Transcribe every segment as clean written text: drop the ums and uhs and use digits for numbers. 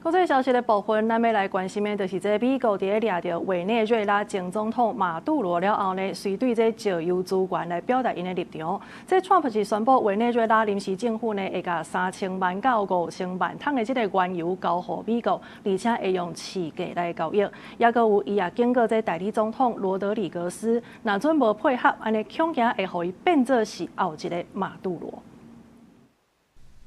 国际消息的部分，咱要来关心的就是这美国伫咧掠到委内瑞拉前总统马杜罗了后呢，随对这石油资源来表达因的立场。这 Trump 是宣布委内瑞拉临时政府呢会甲3000万到5000万桶的这个原油交予美国，而且会用市价来交易。也有伊也经过这代理总统罗德里格斯，若准无配合，安尼恐惊会互伊变作是后一个马杜罗。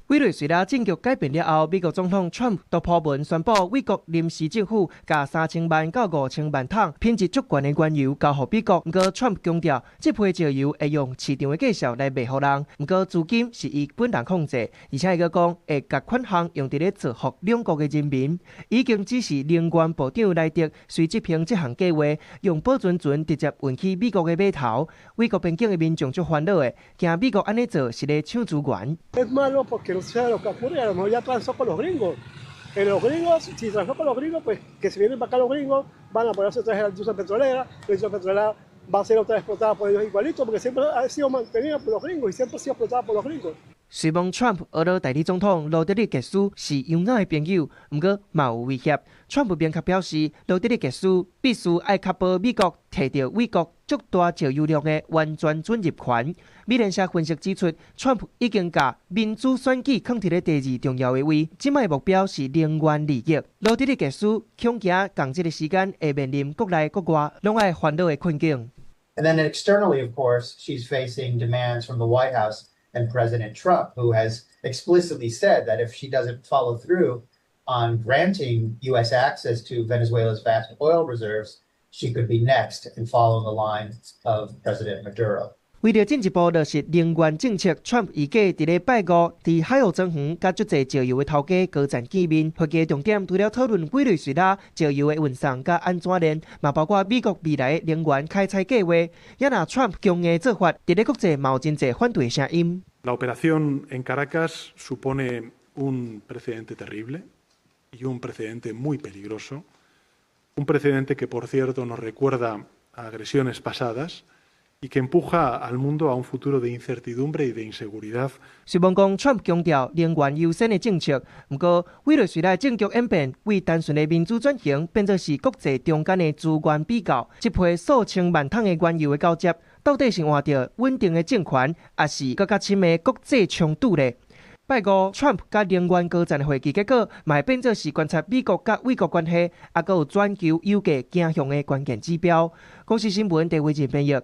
委内瑞拉政局改变了后，美国总统 Trump 突破文宣布，美国临时政府加3000万到5000万桶品质足悬的原油交予美国。不过 ，Trump 强调，这批石油会用市场的价格来卖予人，不过资金是伊本人控制，而且伊个讲会把款项用伫咧造福两国的人民。已经指示能源部长莱特随执行这项计划，用保存船直接运去美国的码头。美国边境的民众足烦恼的，惊美国安尼做是咧抢资源。 No sea lo que ocurre, a lo mejor ya transó con los gringos. Los gringos, si transó con los gringos, pues que si vienen para acá los gringos, van a ponerse otra vez a la industria petrolera. La industria petrolera va a ser otra vez explotada por ellos igualito, porque siempre ha sido mantenida por los gringos y siempre ha sido explotada por los gringos. 希望 Trump 俄罗代理总统罗德里格斯是友好的朋友，不过嘛有威胁。Trump 明确表示，罗德里格斯必须要确保美国摕到美国足大石油量的完全准入权。美联社分析指出 ，Trump 已经把民主选举放伫咧第二重要的位，即卖目标是能源利益。罗德里格斯恐惊共这个时间会面临国内国外拢爱烦恼的困境。And then externally, of course, she's facing demands from the White House and President Trump, who has explicitly said that if she doesn't follow through on granting U.S. access to Venezuela's vast oil reserves, she could be next and follow the line of President Maduro. 为了进一步落实能源政策 ，Trump 预计伫咧拜五伫海澳庄园甲足侪石油的头家高层见面。会议重点除了讨论委内瑞拉石油的运送甲安怎链，嘛包括美国未来能源开采计划。也若 Trump 强硬做法，伫咧国际嘛有真侪反对声音。La operación en Caracas supone un precedente terrible y un precedente muy peligroso, un precedente que, por cierto, nos recuerda a agresiones pasadas. Y que empuja al mundo a un futuro de incertidumbre y de inseguridad. 希望讲 Trump 强调能源优先的政策，不过委内瑞拉政局演变为单纯的民主转型，变作是国际中间的资源比较。这批数千万桶的原油的交接，到底是换到稳定的政权，还是更加深的国际冲突呢？拜五 ，Trump 甲能源高层的会议结果，嘛变作是观察美国甲美国关系，还有全球油价走向的关键指标。公司新闻，陈伟进编译。